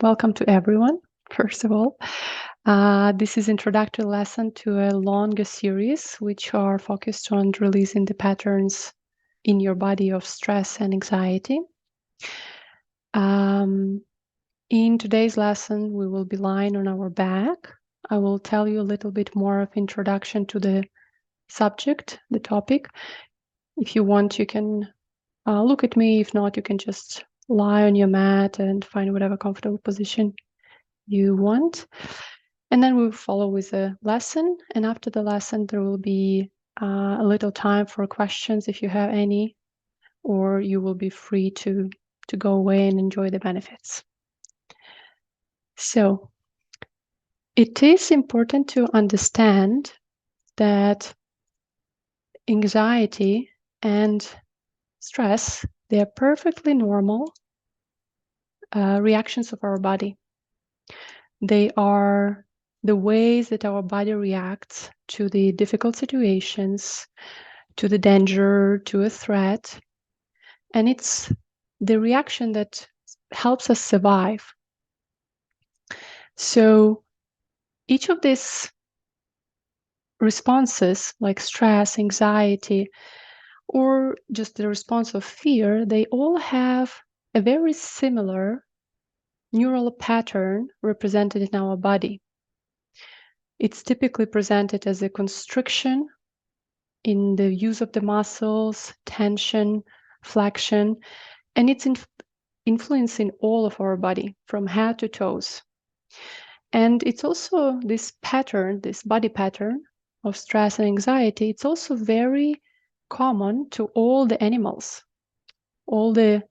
Welcome to everyone, first of all. This is introductory lesson to a longer series, which are focused on releasing the patterns in your body of stress and anxiety. In today's lesson, we will be lying on our back. I will tell you a little bit more of introduction to the subject, the topic. If you want, you can look at me. If not, you can just lie on your mat and find whatever comfortable position you want. And then we'll follow with a lesson. And after the lesson, there will be a little time for questions if you have any, or you will be free to go away and enjoy the benefits. So it is important to understand that anxiety and stress, they are perfectly normal reactions of our body. They are the ways that our body reacts to the difficult situations, to the danger, to a threat. And it's the reaction that helps us survive. So each of these responses, like stress, anxiety, or just the response of fear, they all have a very similar neural pattern represented in our body. It's typically presented as a constriction in the use of the muscles, tension, flexion, and it's influencing all of our body from head to toes. And it's also this pattern, this body pattern of stress and anxiety, it's also very common to all the animals. All the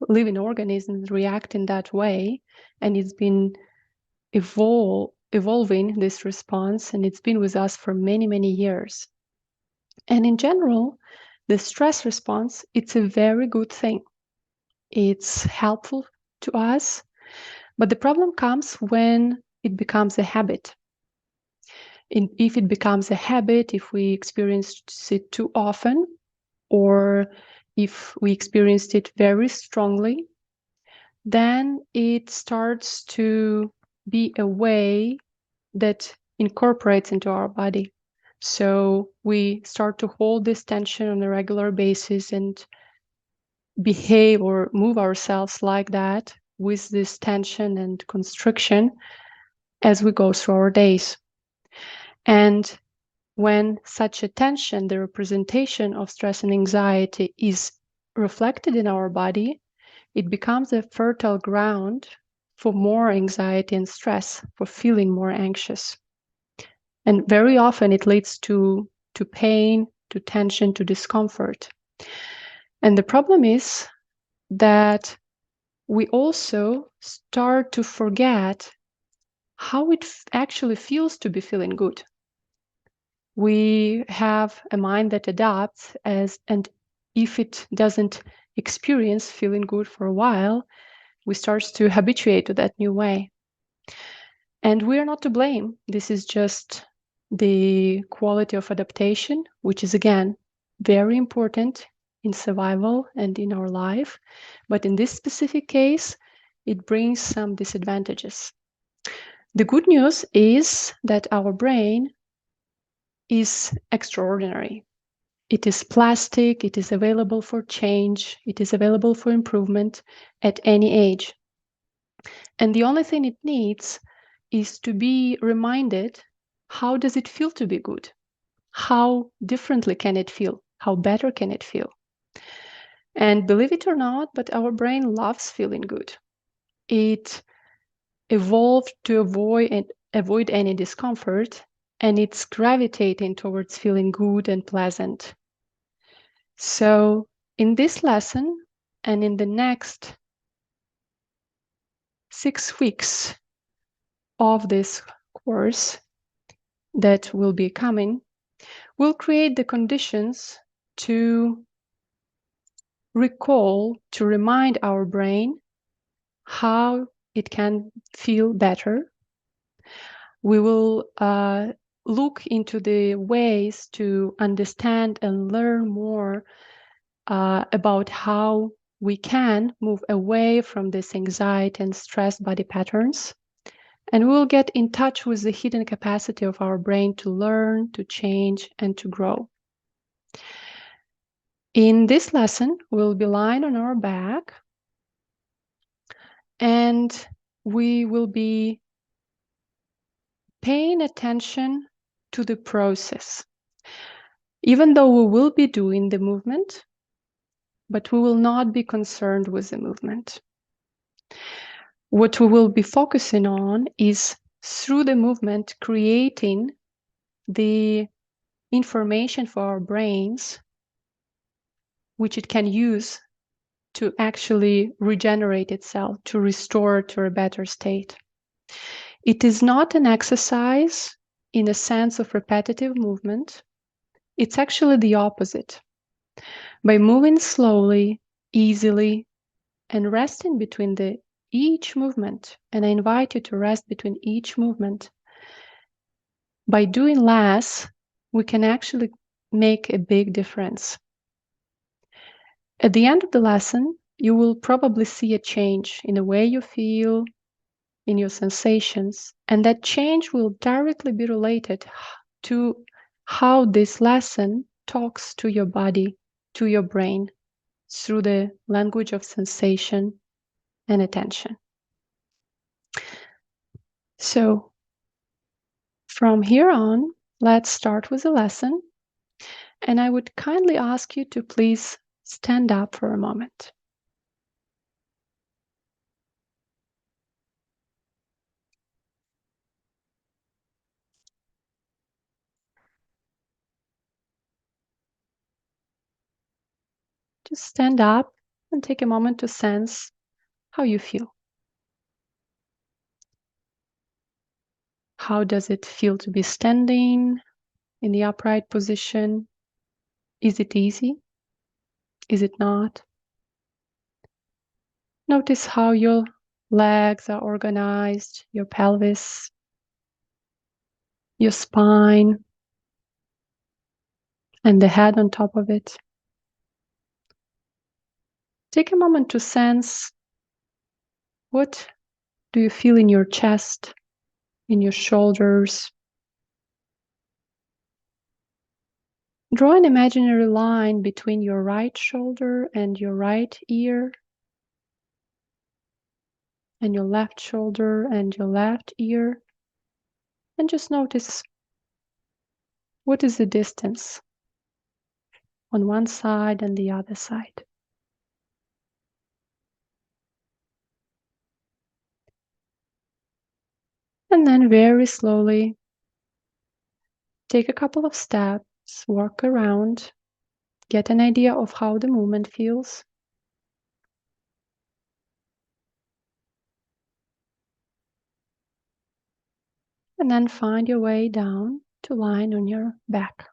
living organisms react in that way, and it's been evolving this response, and it's been with us for many, many years. And in general, the stress response, it's a very good thing. It's helpful to us, but the problem comes when it becomes a habit. If it becomes a habit, if we experience it too often, or if we experienced it very strongly, then it starts to be a way that incorporates into our body. So we start to hold this tension on a regular basis and behave or move ourselves like that with this tension and constriction as we go through our days. And when such a tension, the representation of stress and anxiety, is reflected in our body, it becomes a fertile ground for more anxiety and stress, for feeling more anxious. And very often it leads to pain, to tension, to discomfort. And the problem is that we also start to forget how it actually feels to be feeling good. We have a mind that adapts and if it doesn't experience feeling good for a while, we start to habituate to that new way. And we are not to blame. This is just the quality of adaptation, which is, again, very important in survival and in our life. But in this specific case, it brings some disadvantages. The good news is that our brain is extraordinary. It is plastic, it is available for change, it is available for improvement at any age. And the only thing it needs is to be reminded, how does it feel to be good? How differently can it feel? How better can it feel? And believe it or not, but our brain loves feeling good. It evolved to avoid any discomfort, and it's gravitating towards feeling good and pleasant. So in this lesson and in the next 6 weeks of this course that will be coming, we'll create the conditions to recall, to remind our brain how it can feel better. We will look into the ways to understand and learn more about how we can move away from this anxiety and stress body patterns, and we'll get in touch with the hidden capacity of our brain to learn, to change, and to grow. In this lesson, we'll be lying on our back, and we will be paying attention to the process. Even though we will be doing the movement, but we will not be concerned with the movement. What we will be focusing on is, through the movement, creating the information for our brains, which it can use to actually regenerate itself, to restore to a better state. It is not an exercise in a sense of repetitive movement. It's actually the opposite. By moving slowly, easily, and resting between each movement, and I invite you to rest between each movement, by doing less, we can actually make a big difference. At the end of the lesson, you will probably see a change in the way you feel, in your sensations, and that change will directly be related to how this lesson talks to your body, to your brain, through the language of sensation and attention. So, from here on, let's start with the lesson, and I would kindly ask you to please stand up for a moment. Just stand up and take a moment to sense how you feel. How does it feel to be standing in the upright position? Is it easy? Is it not? Notice how your legs are organized, your pelvis, your spine, and the head on top of it. Take a moment to sense, what do you feel in your chest, in your shoulders? Draw an imaginary line between your right shoulder and your right ear, and your left shoulder and your left ear, and just notice, what is the distance on one side and the other side. And then very slowly take a couple of steps, walk around, get an idea of how the movement feels. And then find your way down to lying on your back.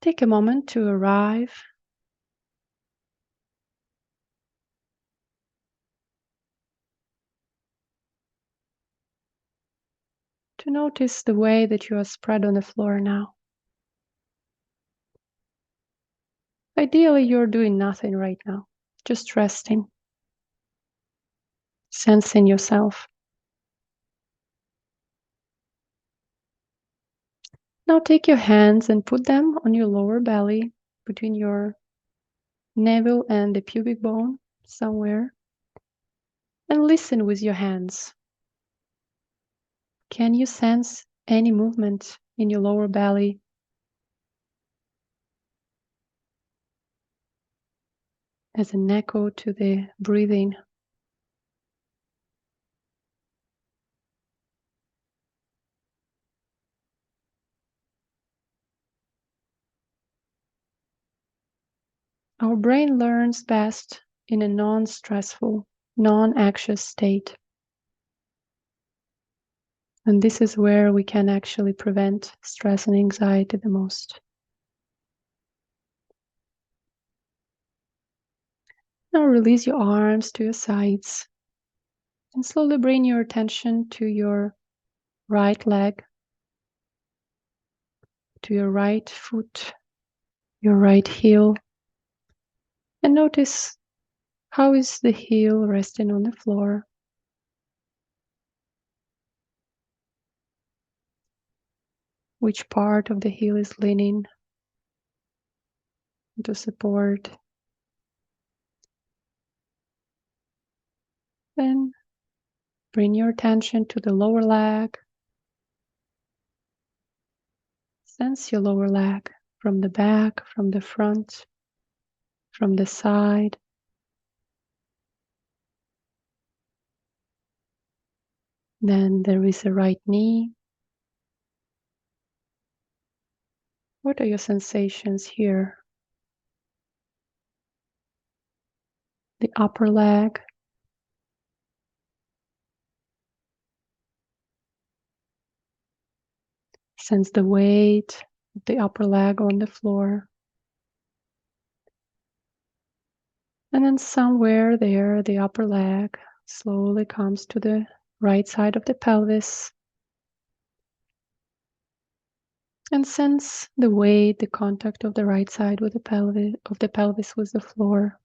Take a moment to arrive to notice the way that you are spread on the floor now. Ideally, you're doing nothing right now, just resting, sensing yourself. Now take your hands and put them on your lower belly, between your navel and the pubic bone, somewhere, and listen with your hands. Can you sense any movement in your lower belly? As an echo to the breathing. Our brain learns best in a non-stressful, non-anxious state. And this is where we can actually prevent stress and anxiety the most. Now release your arms to your sides. And slowly bring your attention to your right leg, to your right foot, your right heel. And notice, how is the heel resting on the floor? Which part of the heel is leaning to support? Then bring your attention to the lower leg. Sense your lower leg from the back, from the front, from the side. Then there is a right knee. What are your sensations here? The upper leg. Sense the weight of the upper leg on the floor. And then somewhere there, the upper leg slowly comes to the right side of the pelvis. And sense the weight, the contact of the right side with the pelvis with the floor.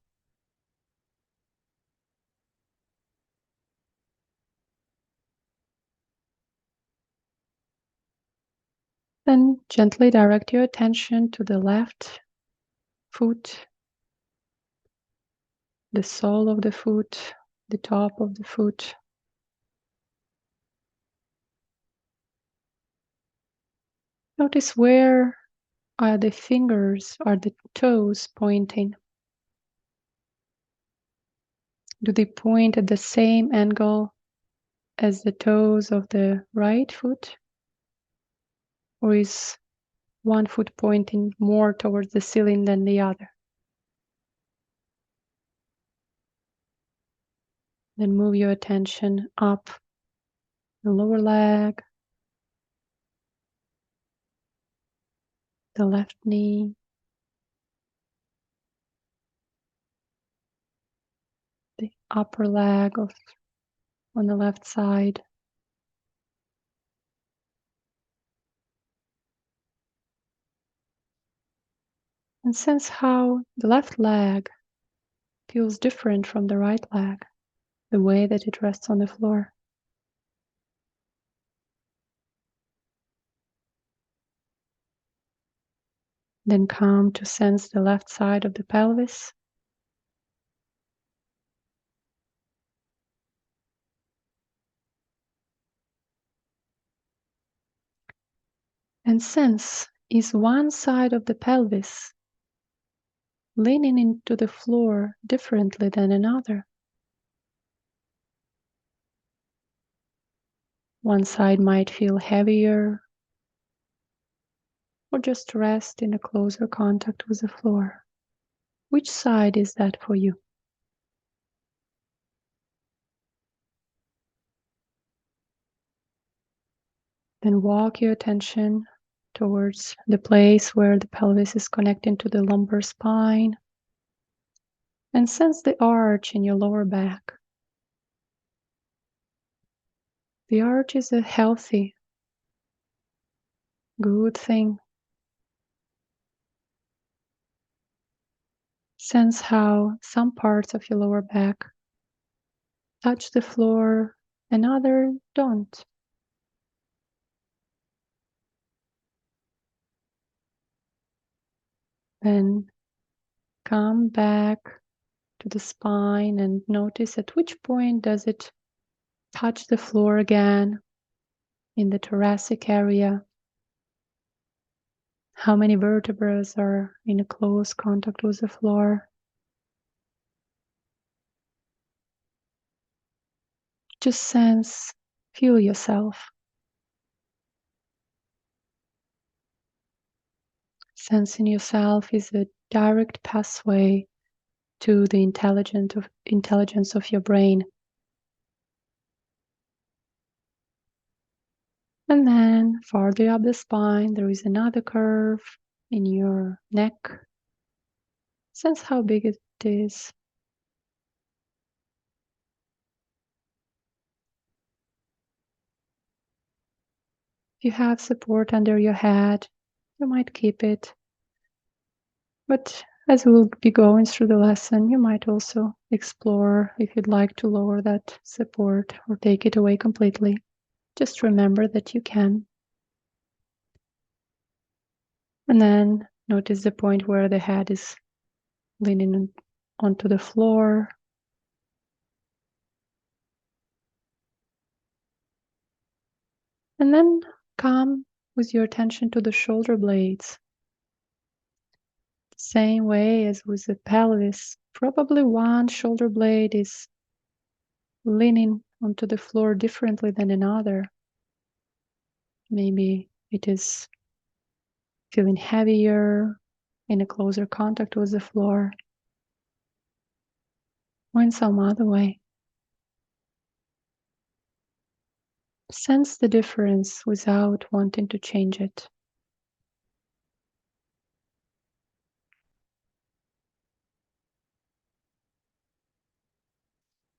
Then gently direct your attention to the left foot, the sole of the foot, the top of the foot. Notice, where are the fingers, are the toes pointing? Do they point at the same angle as the toes of the right foot? Or is one foot pointing more towards the ceiling than the other? Then move your attention up the lower leg, the left knee, the upper leg on the left side. And sense how the left leg feels different from the right leg, the way that it rests on the floor. Then come to sense the left side of the pelvis. And sense, is one side of the pelvis leaning into the floor differently than another? One side might feel heavier, or just rest in a closer contact with the floor. Which side is that for you? Then walk your attention towards the place where the pelvis is connecting to the lumbar spine, and sense the arch in your lower back. The arch is a healthy, good thing. Sense how some parts of your lower back touch the floor and others don't. Then come back to the spine and notice at which point does it touch the floor again in the thoracic area. How many vertebrae are in a close contact with the floor? Just sense, feel yourself. Sensing yourself is a direct pathway to the intelligence of your brain. And then farther up the spine, there is another curve in your neck. Sense how big it is. you have support under your head, you might keep it. But as we'll be going through the lesson, you might also explore if you'd like to lower that support or take it away completely. Just remember that you can. And then notice the point where the head is leaning onto the floor. And then come with your attention to the shoulder blades. Same way as with the pelvis, probably one shoulder blade is leaning onto the floor differently than another. Maybe it is feeling heavier in a closer contact with the floor, or in some other way. Sense the difference without wanting to change it.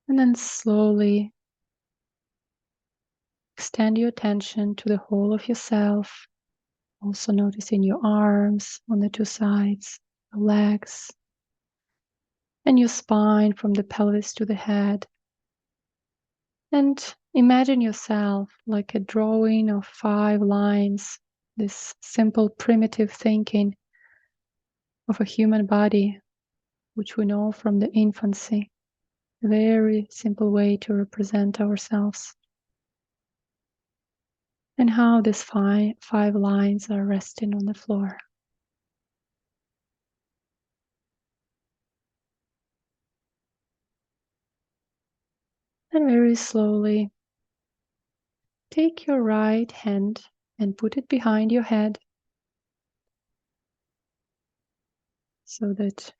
And then slowly extend your attention to the whole of yourself. Also noticing your arms on the two sides, your legs, and your spine from the pelvis to the head. And imagine yourself like a drawing of 5 lines, this simple primitive thinking of a human body, which we know from the infancy. A very simple way to represent ourselves. And how these 5 lines are resting on the floor. And very slowly, take your right hand and put it behind your head so that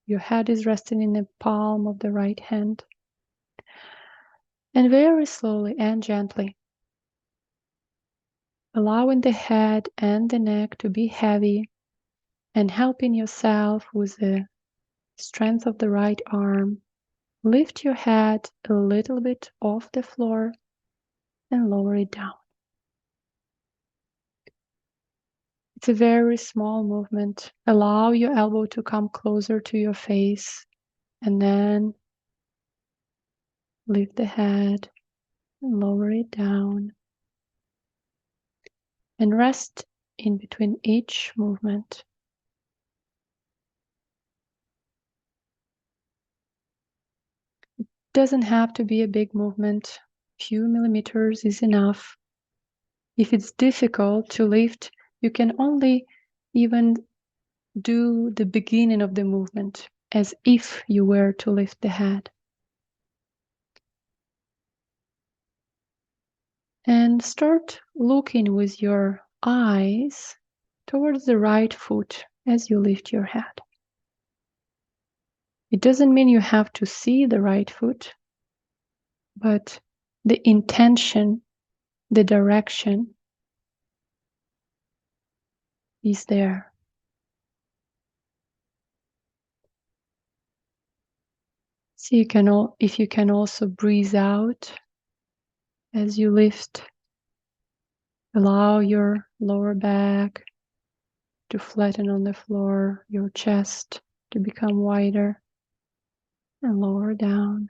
your head is resting in the palm of the right hand. And very slowly and gently, allowing the head and the neck to be heavy and helping yourself with the strength of the right arm, lift your head a little bit off the floor and lower it down. It's a very small movement. Allow your elbow to come closer to your face and then lift the head and lower it down. And rest in between each movement. It doesn't have to be a big movement. A few millimeters is enough. If it's difficult to lift, you can only even do the beginning of the movement as if you were to lift the head. And start looking with your eyes towards the right foot as you lift your head. It doesn't mean you have to see the right foot, but the intention, the direction is there. So if you can also breathe out as you lift, allow your lower back to flatten on the floor, your chest to become wider and lower down.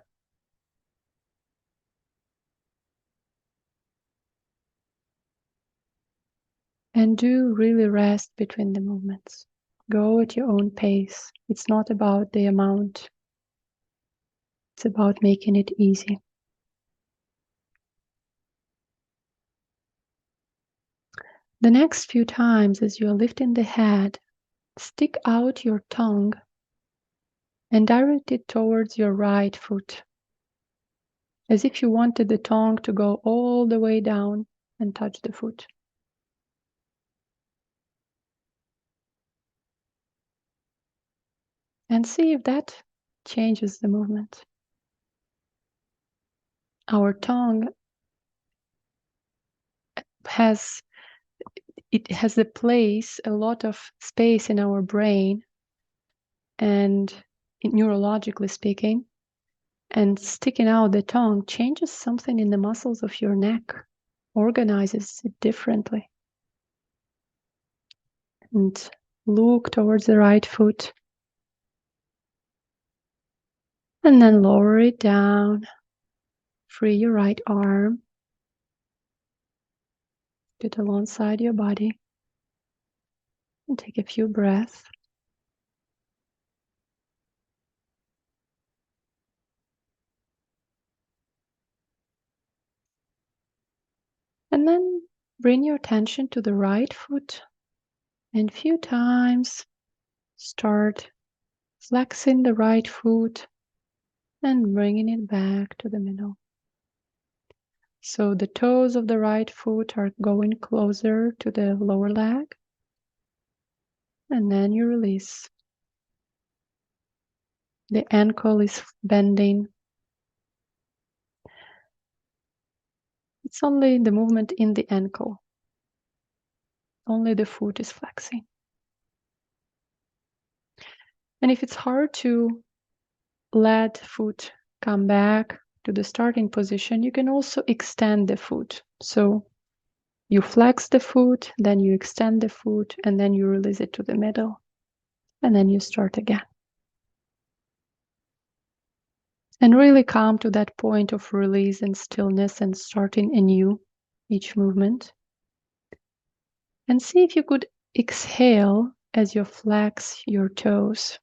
And do really rest between the movements. Go at your own pace. It's not about the amount. It's about making it easy. The next few times as you're lifting the head, stick out your tongue and direct it towards your right foot, as if you wanted the tongue to go all the way down and touch the foot. And see if that changes the movement. Our tongue has a lot of space in our brain, and neurologically speaking, and sticking out the tongue changes something in the muscles of your neck, organizes it differently. and look towards the right foot. And then lower it down. Free your right arm. Put it alongside your body. And take a few breaths. And then bring your attention to the right foot. And a few times start flexing the right foot and bringing it back to the middle. So the toes of the right foot are going closer to the lower leg. And then you release. The ankle is bending. It's only the movement in the ankle. Only the foot is flexing. And if it's hard to let foot come back to the starting position, you can also extend the foot. So you flex the foot, then you extend the foot, and then you release it to the middle. And then you start again. And really come to that point of release and stillness and starting anew each movement. And see if you could exhale as you flex your toes,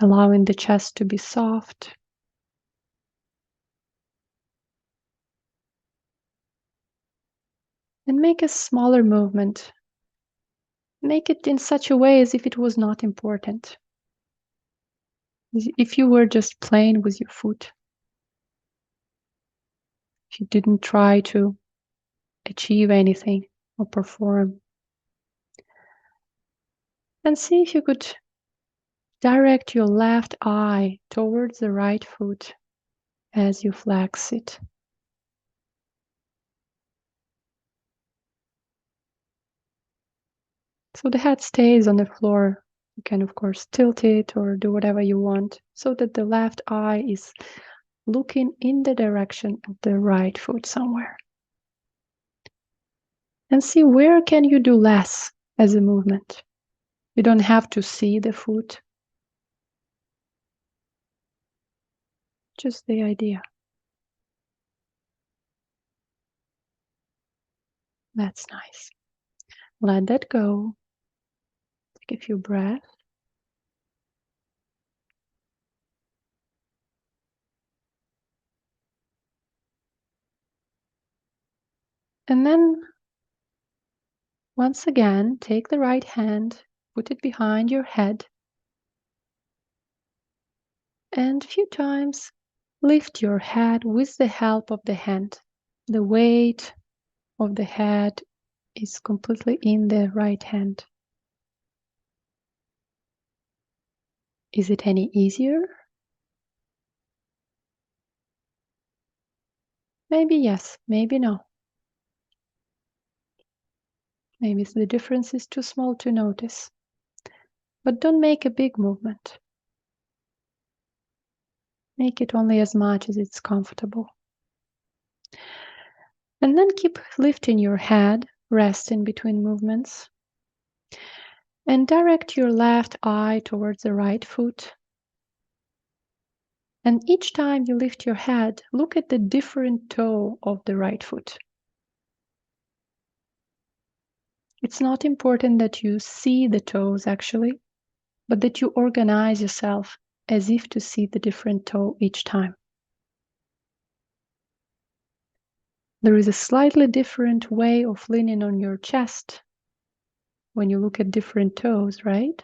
allowing the chest to be soft. And make a smaller movement. Make it in such a way as if it was not important. If you were just playing with your foot. If you didn't try to achieve anything or perform. And see if you could direct your left eye towards the right foot as you flex it. So the head stays on the floor. You can, of course, tilt it or do whatever you want so that the left eye is looking in the direction of the right foot somewhere. And see where can you do less as a movement. You don't have to see the foot. Just the idea. That's nice. Let that go. Take a few breaths. And then, once again, take the right hand, put it behind your head, and a few times lift your head with the help of the hand. The weight of the head is completely in the right hand. Is it any easier? Maybe yes, maybe no. Maybe the difference is too small to notice. But don't make a big movement. Make it only as much as it's comfortable. And then keep lifting your head, resting between movements. And direct your left eye towards the right foot. And each time you lift your head, look at the different toe of the right foot. It's not important that you see the toes actually, but that you organize yourself as if to see the different toe each time. There is a slightly different way of leaning on your chest when you look at different toes, right?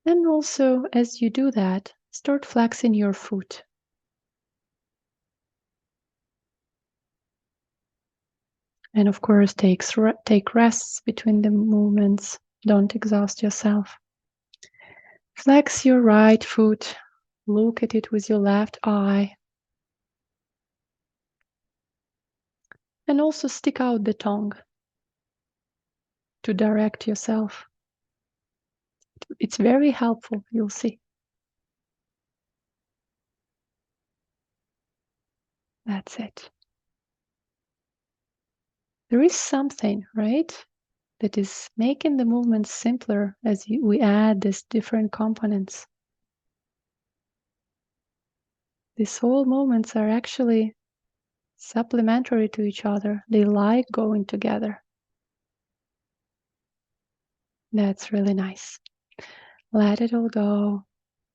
And also, as you do that, start flexing your foot. And of course, take rests between the movements. Don't exhaust yourself. Flex your right foot. Look at it with your left eye. And also stick out the tongue to direct yourself. It's very helpful, you'll see. That's it. There is something, right, that is making the movement simpler as we add these different components. These whole movements are actually supplementary to each other. They like going together. That's really nice. Let it all go.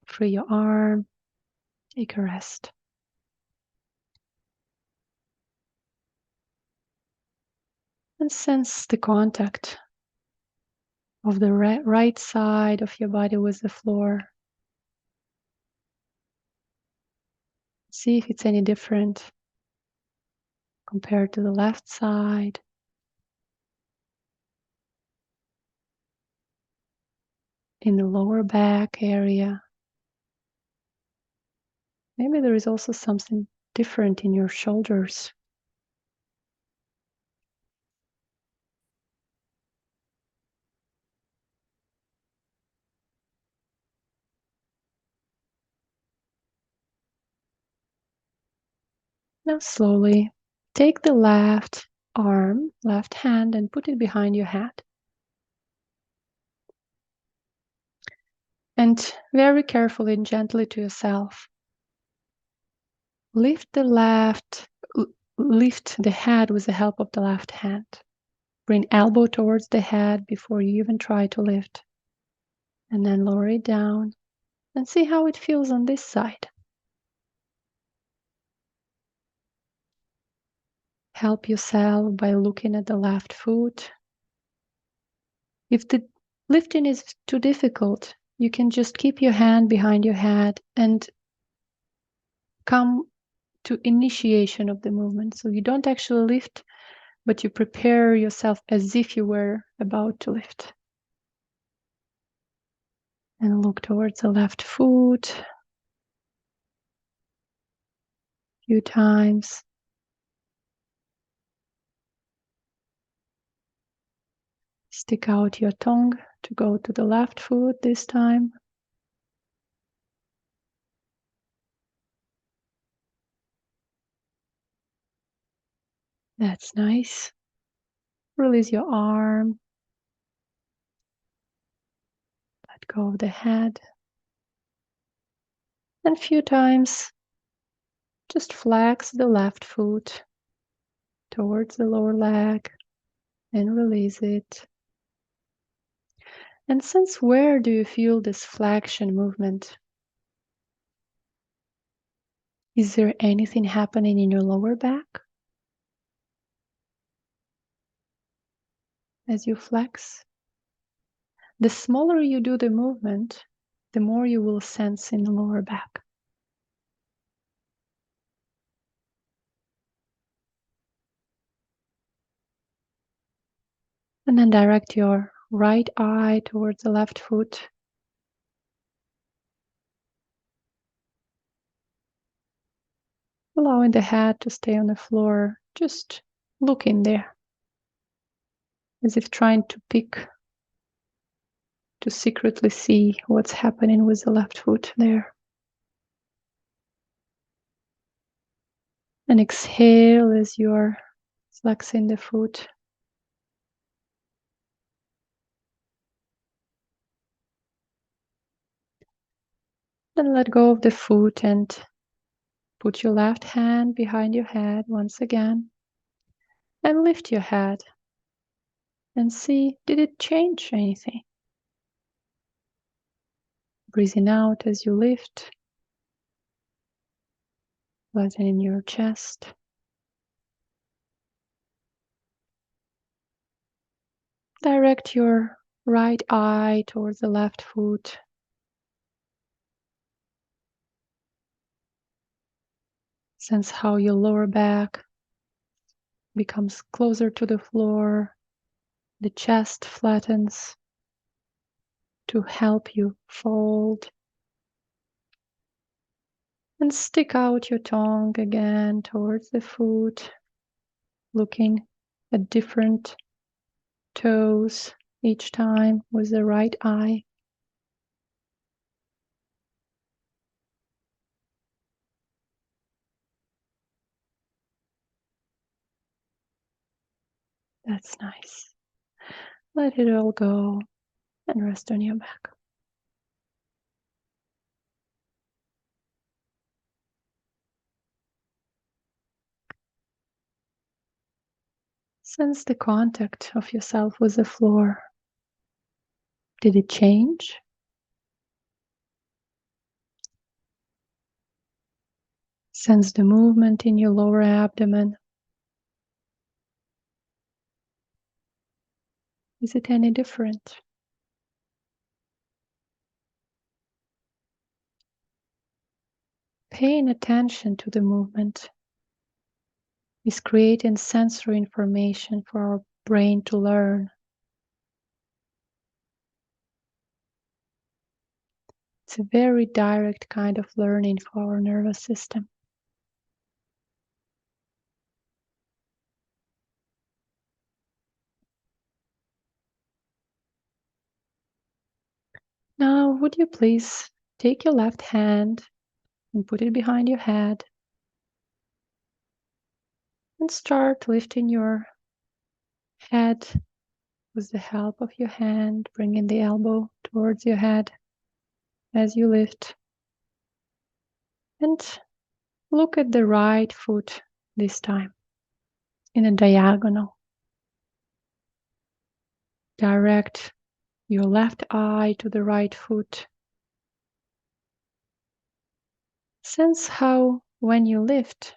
Free your arm. Take a rest. And sense the contact of the right side of your body with the floor. See if it's any different compared to the left side. In the lower back area. Maybe there is also something different in your shoulders. Now slowly take the left arm, left hand, and put it behind your head. And very carefully and gently to yourself, lift the head with the help of the left hand. Bring elbow towards the head before you even try to lift. And then lower it down and see how it feels on this side. Help yourself by looking at the left foot. If the lifting is too difficult, you can just keep your hand behind your head and come to initiation of the movement. So you don't actually lift, but you prepare yourself as if you were about to lift. And look towards the left foot a few times. Stick out your tongue to go to the left foot this time. That's nice. Release your arm. Let go of the head. And a few times, just flex the left foot towards the lower leg and release it. And sense where do you feel this flexion movement? Is there anything happening in your lower back as you flex? The smaller you do the movement, the more you will sense in the lower back. And then direct your right eye towards the left foot. Allowing the head to stay on the floor, just looking there, as if trying to pick, to secretly see what's happening with the left foot there. And exhale as you're flexing the foot. Then let go of the foot and put your left hand behind your head once again. And lift your head. And see, did it change anything? Breathing out as you lift. Flattening your chest. Direct your right eye towards the left foot. Sense how your lower back becomes closer to the floor. The chest flattens to help you fold. And stick out your tongue again towards the foot, looking at different toes each time with the right eye. That's nice. Let it all go and rest on your back. Sense the contact of yourself with the floor. Did it change? Sense the movement in your lower abdomen. Is it any different? Paying attention to the movement is creating sensory information for our brain to learn. It's a very direct kind of learning for our nervous system. Now, would you please take your left hand and put it behind your head and start lifting your head with the help of your hand, bringing the elbow towards your head as you lift. And look at the right foot this time in a diagonal. Direct your left eye to the right foot. Sense how, when you lift,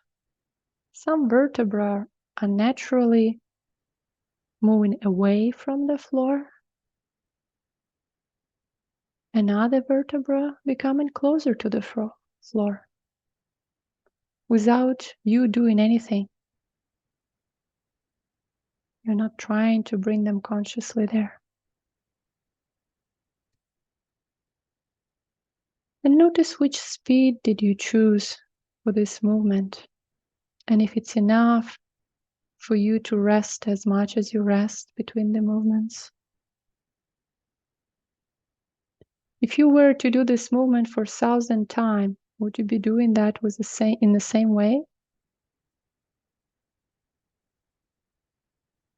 some vertebrae are naturally moving away from the floor, and other vertebrae becoming closer to the floor without you doing anything. You're not trying to bring them consciously there. And notice which speed did you choose for this movement, and if it's enough for you to rest as much as you rest between the movements. If you were to do this movement for 1,000 times, would you be doing that with in the same way?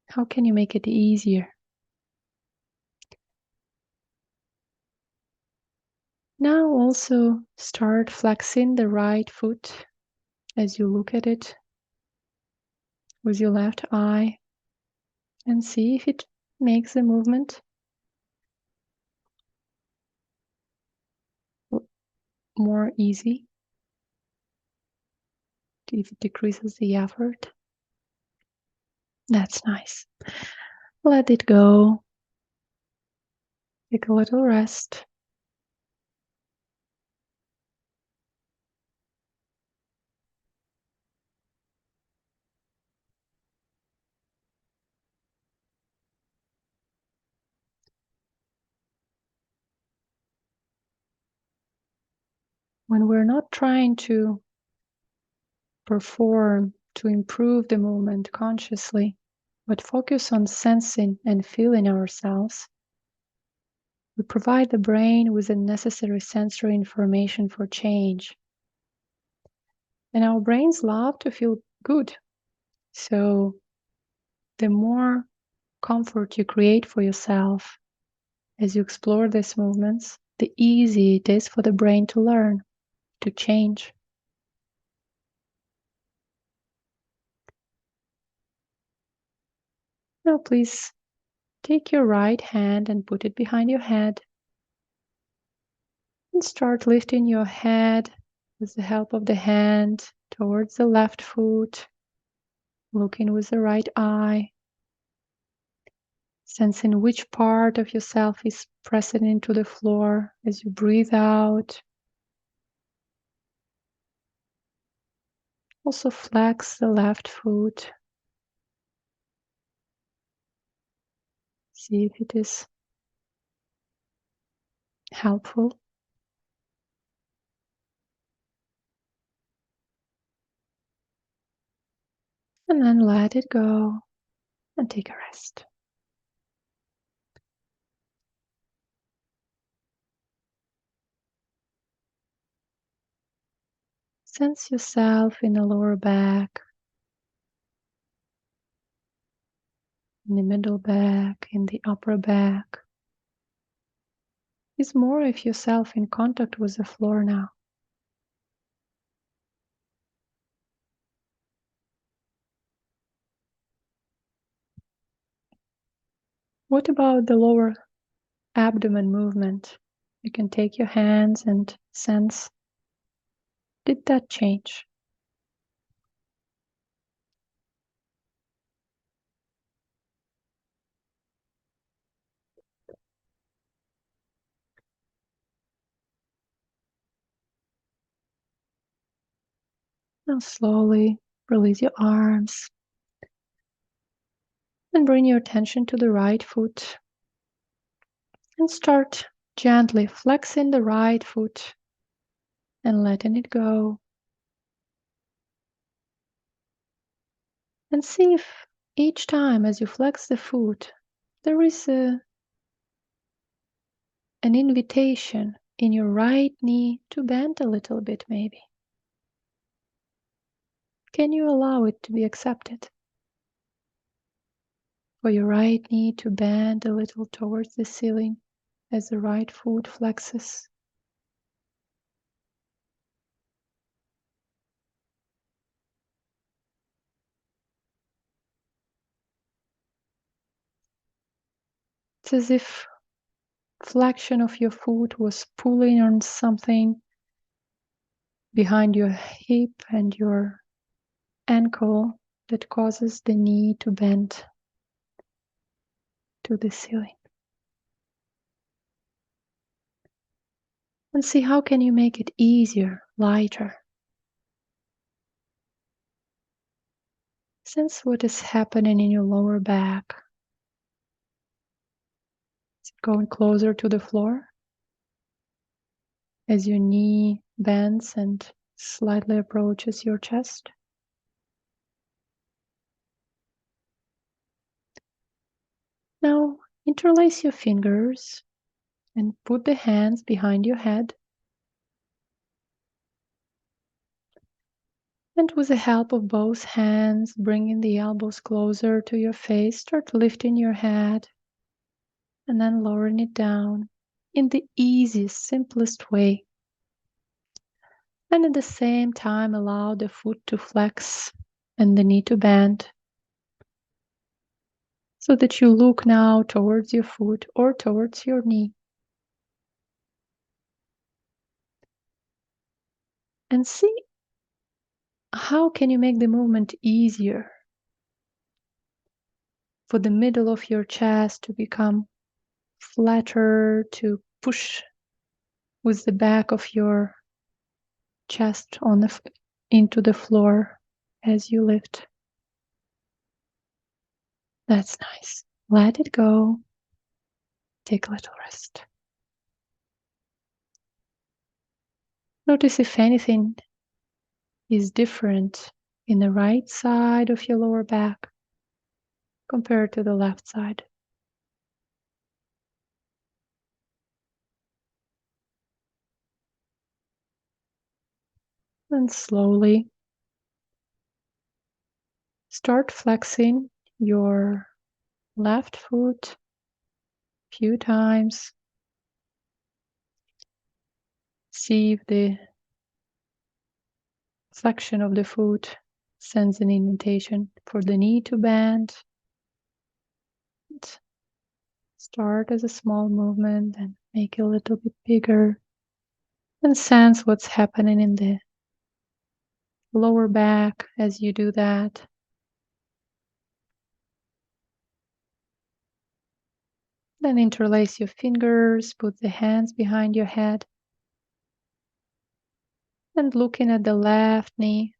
How can you make it easier? Now also start flexing the right foot as you look at it with your left eye and see if it makes the movement more easy, if it decreases the effort. That's nice. Let it go. Take a little rest. When we're not trying to perform to improve the movement consciously, but focus on sensing and feeling ourselves, we provide the brain with the necessary sensory information for change. And our brains love to feel good. So the more comfort you create for yourself as you explore these movements, the easier it is for the brain to learn, to change. Now please take your right hand and put it behind your head and start lifting your head with the help of the hand towards the left foot, looking with the right eye, sensing which part of yourself is pressing into the floor as you breathe out. Also flex the left foot. See if it is helpful. And then let it go and take a rest. Sense yourself in the lower back, in the middle back, in the upper back. Is more of yourself in contact with the floor now. What about the lower abdomen movement? You can take your hands and sense, did that change? Now slowly release your arms and bring your attention to the right foot and start gently flexing the right foot and letting it go. And see if each time as you flex the foot, there is an invitation in your right knee to bend a little bit, maybe. Can you allow it to be accepted? For your right knee to bend a little towards the ceiling as the right foot flexes. It's as if flexion of your foot was pulling on something behind your hip and your ankle that causes the knee to bend to the ceiling. And see how can you make it easier, lighter. Sense what is happening in your lower back. Is it going closer to the floor? As your knee bends and slightly approaches your chest. Now interlace your fingers and put the hands behind your head. And with the help of both hands, bringing the elbows closer to your face, start lifting your head and then lowering it down in the easiest, simplest way. And at the same time, allow the foot to flex and the knee to bend so that you look now towards your foot or towards your knee. And see how can you make the movement easier for the middle of your chest to become flatter, to push with the back of your chest into the floor as you lift. That's nice. Let it go. Take a little rest. Notice if anything is different in the right side of your lower back compared to the left side. And slowly start flexing your left foot a few times. See if the flexion of the foot sends an invitation for the knee to bend. Start as a small movement and make it a little bit bigger. And sense what's happening in the lower back as you do that. Then interlace your fingers, put the hands behind your head. And looking at the left knee,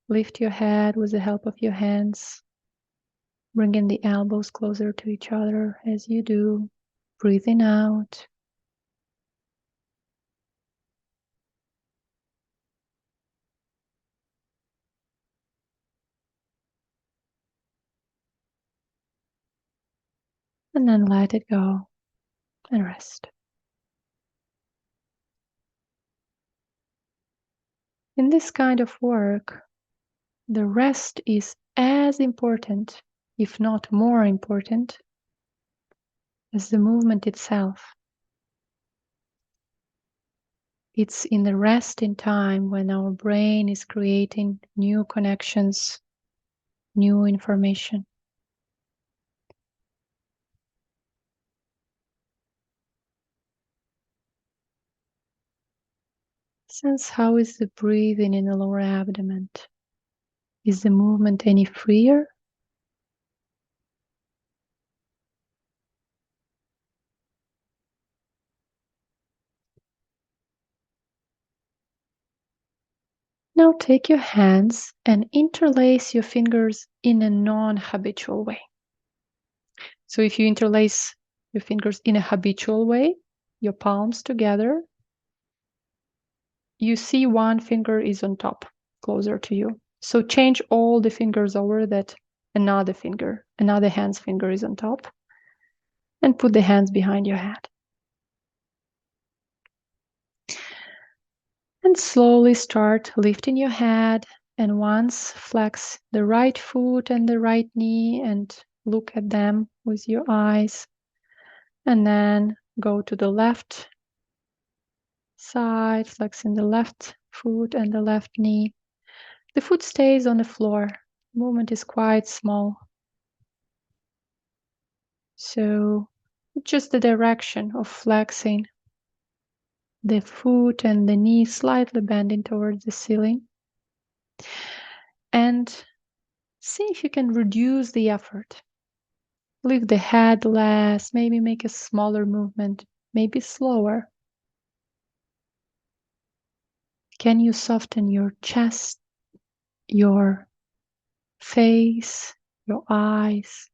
lift your head with the help of your hands. Bringing the elbows closer to each other as you do. Breathing out. And then let it go and rest. In this kind of work, the rest is as important if not more important, as the movement itself. It's in the resting time when our brain is creating new connections, new information. Sense how is the breathing in the lower abdomen. Is the movement any freer? Now take your hands and interlace your fingers in a non-habitual way. So if you interlace your fingers in a habitual way, your palms together, you see one finger is on top, closer to you. So change all the fingers over that another hand's finger is on top, and put the hands behind your head. And slowly start lifting your head, and once flex the right foot and the right knee and look at them with your eyes. And then go to the left side, flexing the left foot and the left knee. The foot stays on the floor. Movement is quite small. So just the direction of flexing the foot and the knee slightly bending towards the ceiling. And see if you can reduce the effort. Lift the head less, maybe make a smaller movement, maybe slower. Can you soften your chest, your face, your eyes,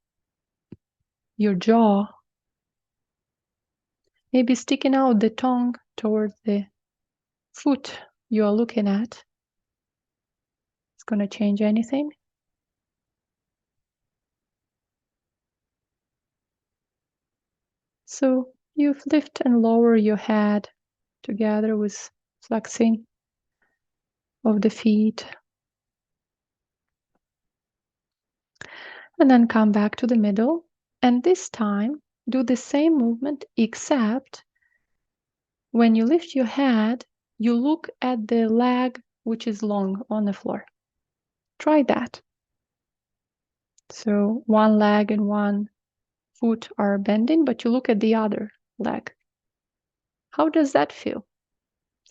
your jaw? Maybe sticking out the tongue towards the foot you are looking at. It's going to change anything? So you lift and lower your head together with flexing of the feet. And then come back to the middle. And this time, do the same movement, except when you lift your head, you look at the leg which is long on the floor. Try that. So one leg and one foot are bending, but you look at the other leg. How does that feel?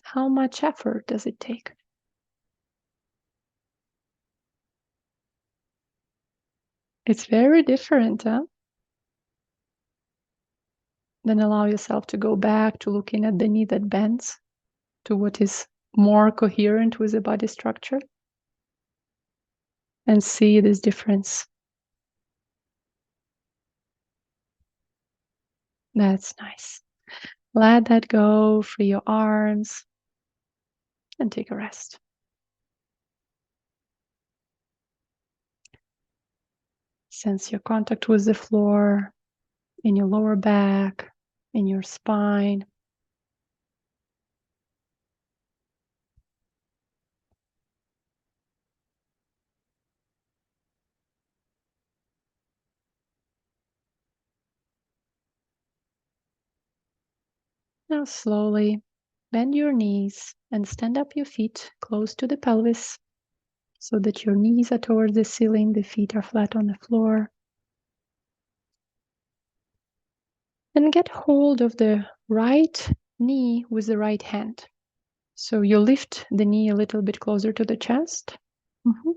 How much effort does it take? It's very different, huh? Then allow yourself to go back to looking at the knee that bends, to what is more coherent with the body structure, and see this difference. That's nice. Let that go, free your arms, and take a rest. Sense your contact with the floor, in your lower back, in your spine. Now slowly bend your knees and stand up your feet close to the pelvis so that your knees are towards the ceiling, the feet are flat on the floor. And get hold of the right knee with the right hand. So you lift the knee a little bit closer to the chest. Mm-hmm.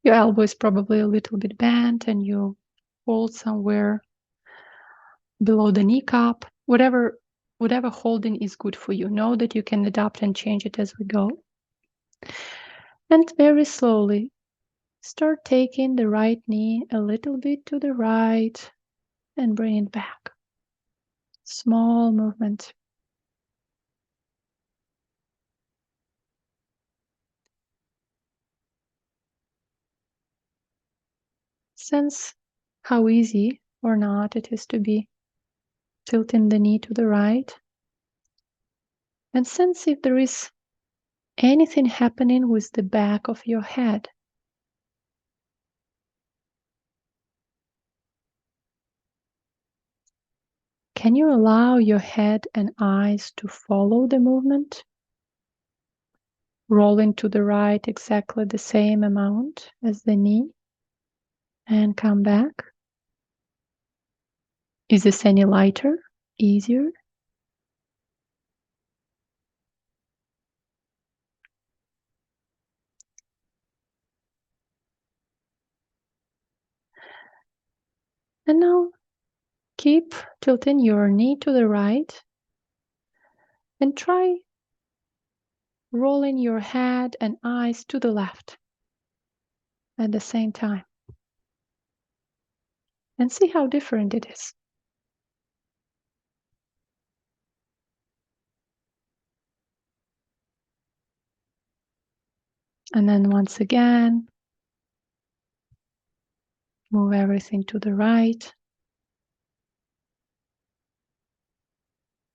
Your elbow is probably a little bit bent, and you hold somewhere below the kneecap. Whatever holding is good for you. Know that you can adapt and change it as we go. And very slowly start taking the right knee a little bit to the right and bring it back. Small movement. Sense how easy or not it is to be tilting the knee to the right. And sense if there is anything happening with the back of your head. can you allow your head and eyes to follow the movement? Rolling to the right exactly the same amount as the knee and come back. Is this any lighter, easier? And now keep tilting your knee to the right and try rolling your head and eyes to the left at the same time. And see how different it is. And then once again, move everything to the right.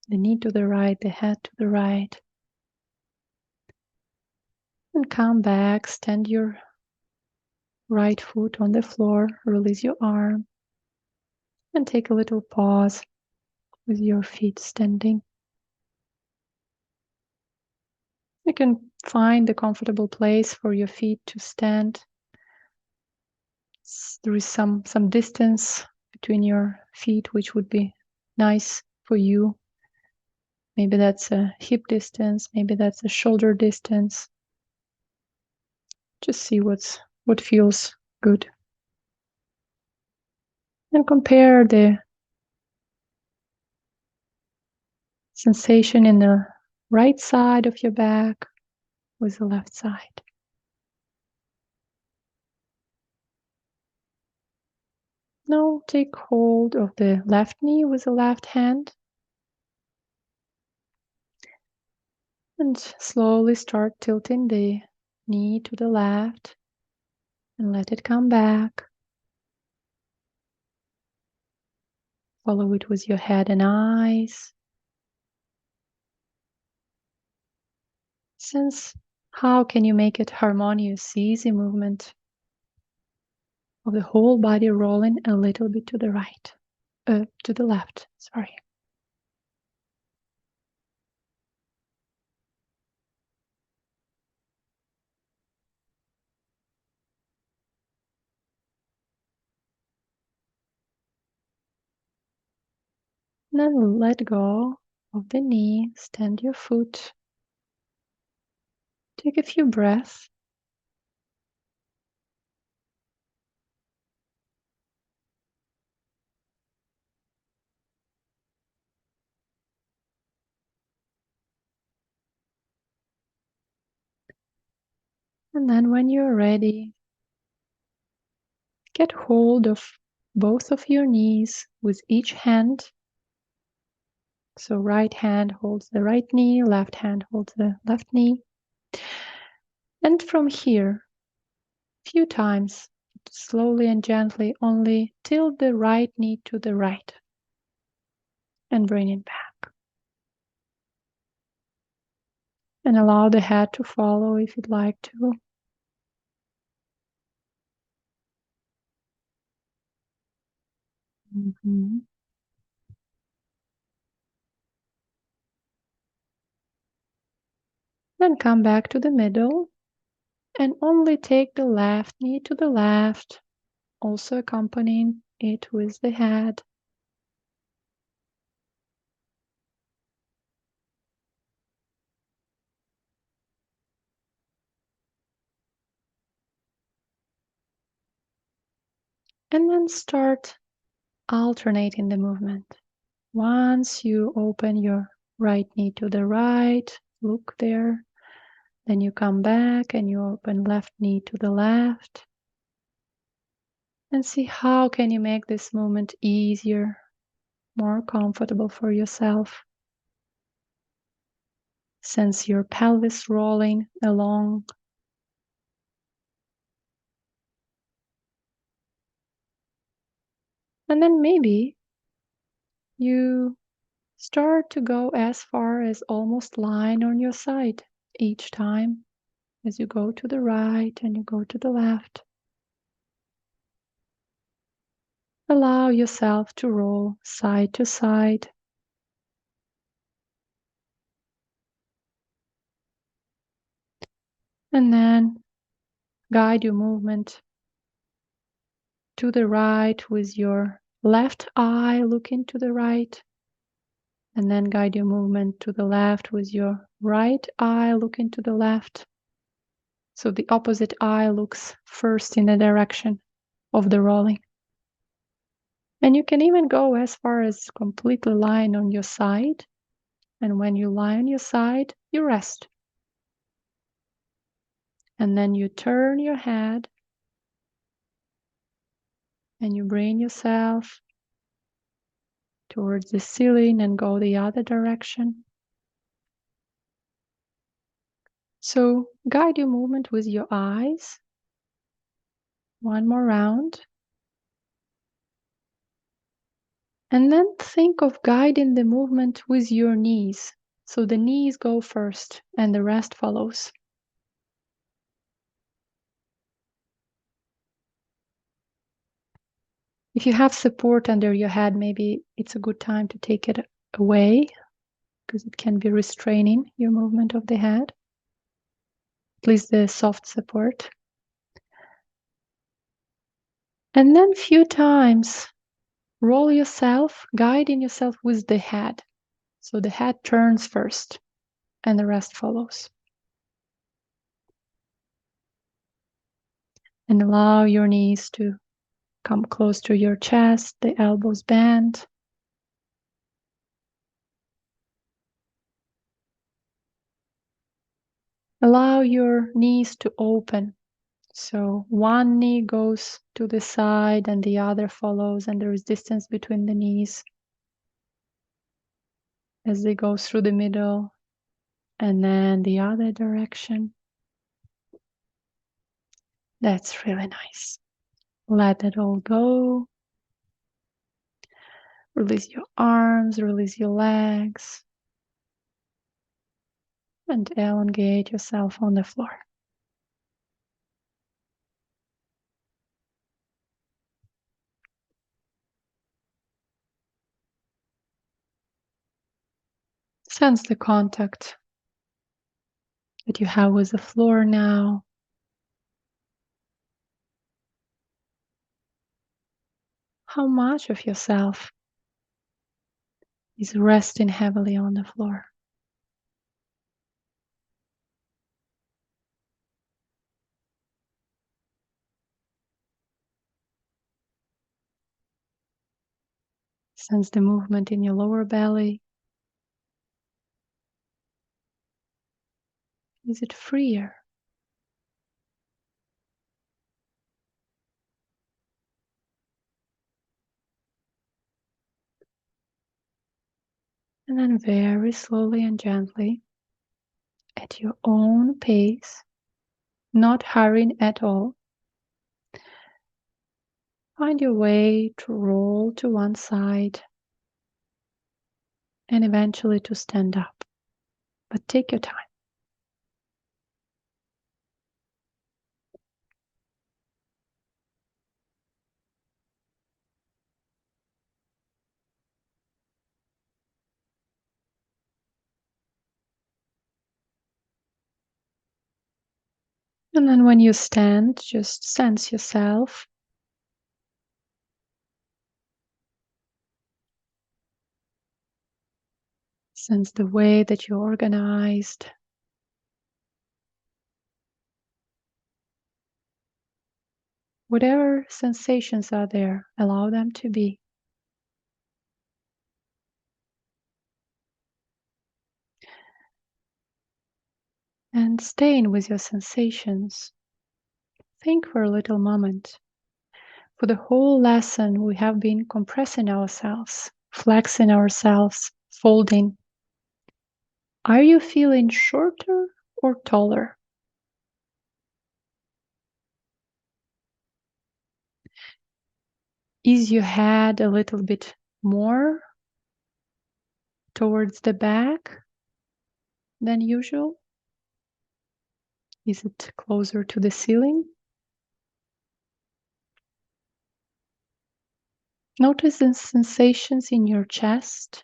The knee to the right, the head to the right. And come back, stand your right foot on the floor, release your arm, and take a little pause with your feet standing. You can find a comfortable place for your feet to stand. There is some distance between your feet, which would be nice for you. Maybe that's a hip distance, maybe that's a shoulder distance. Just see what feels good. And compare the sensation in the right side of your back with the left side. Now take hold of the left knee with the left hand and slowly start tilting the knee to the left and let it come back. Follow it with your head and eyes. Sense how can you make it harmonious, easy movement of the whole body rolling a little bit to the right, to the left, sorry. Then let go of the knee, stand your foot. Take a few breaths. And then when you're ready, get hold of both of your knees with each hand. So right hand holds the right knee, left hand holds the left knee. And from here, a few times, slowly and gently, only tilt the right knee to the right and bring it back. And allow the head to follow if you'd like to. Mm-hmm. Then come back to the middle and only take the left knee to the left, also accompanying it with the head. And then start alternating the movement. Once you open your right knee to the right, look there. Then you come back and you open left knee to the left. And see how can you make this movement easier, more comfortable for yourself. Sense your pelvis rolling along. And then maybe you start to go as far as almost lying on your side each time as you go to the right and you go to the left. Allow yourself to roll side to side And then guide your movement to the right with your left eye looking to the right. And then guide your movement to the left with your right eye looking to the left. So the opposite eye looks first in the direction of the rolling. And you can even go as far as completely lying on your side. And when you lie on your side, you rest. And then you turn your head and you bring yourself towards the ceiling and go the other direction. So guide your movement with your eyes. One more round. And then think of guiding the movement with your knees. So the knees go first and the rest follows. If you have support under your head, maybe it's a good time to take it away because it can be restraining your movement of the head, at least the soft support. And then a few times, roll yourself, guiding yourself with the head. So the head turns first and the rest follows. And allow your knees to come close to your chest, the elbows bend. Allow your knees to open. So one knee goes to the side and the other follows, and there is distance between the knees as they go through the middle, and then the other direction. That's really nice. Let it all go. Release your arms, release your legs, and elongate yourself on the floor. Sense the contact that you have with the floor now. How much of yourself is resting heavily on the floor? Sense the movement in your lower belly. Is it freer? And then very slowly and gently, at your own pace, not hurrying at all, find your way to roll to one side and eventually to stand up. But take your time. And then when you stand, just sense yourself. Sense the way that you're organized. Whatever sensations are there, allow them to be. And staying with your sensations, think for a little moment. For the whole lesson, we have been compressing ourselves, flexing ourselves, folding. Are you feeling shorter or taller? Is your head a little bit more towards the back than usual? Is it closer to the ceiling? Notice the sensations in your chest.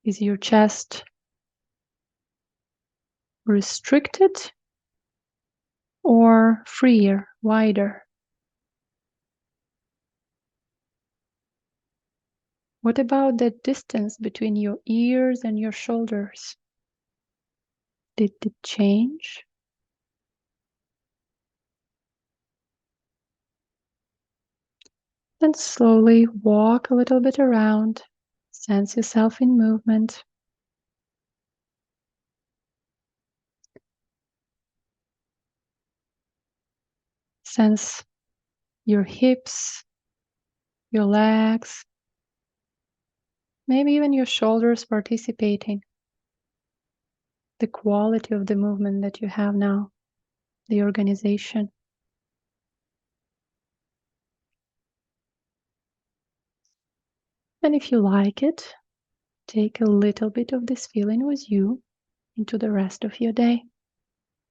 Is your chest restricted or freer, wider? What about the distance between your ears and your shoulders? Did it change? Then slowly walk a little bit around. Sense yourself in movement. Sense your hips, your legs, maybe even your shoulders participating. The quality of the movement that you have now, the organization. And if you like it, take a little bit of this feeling with you into the rest of your day.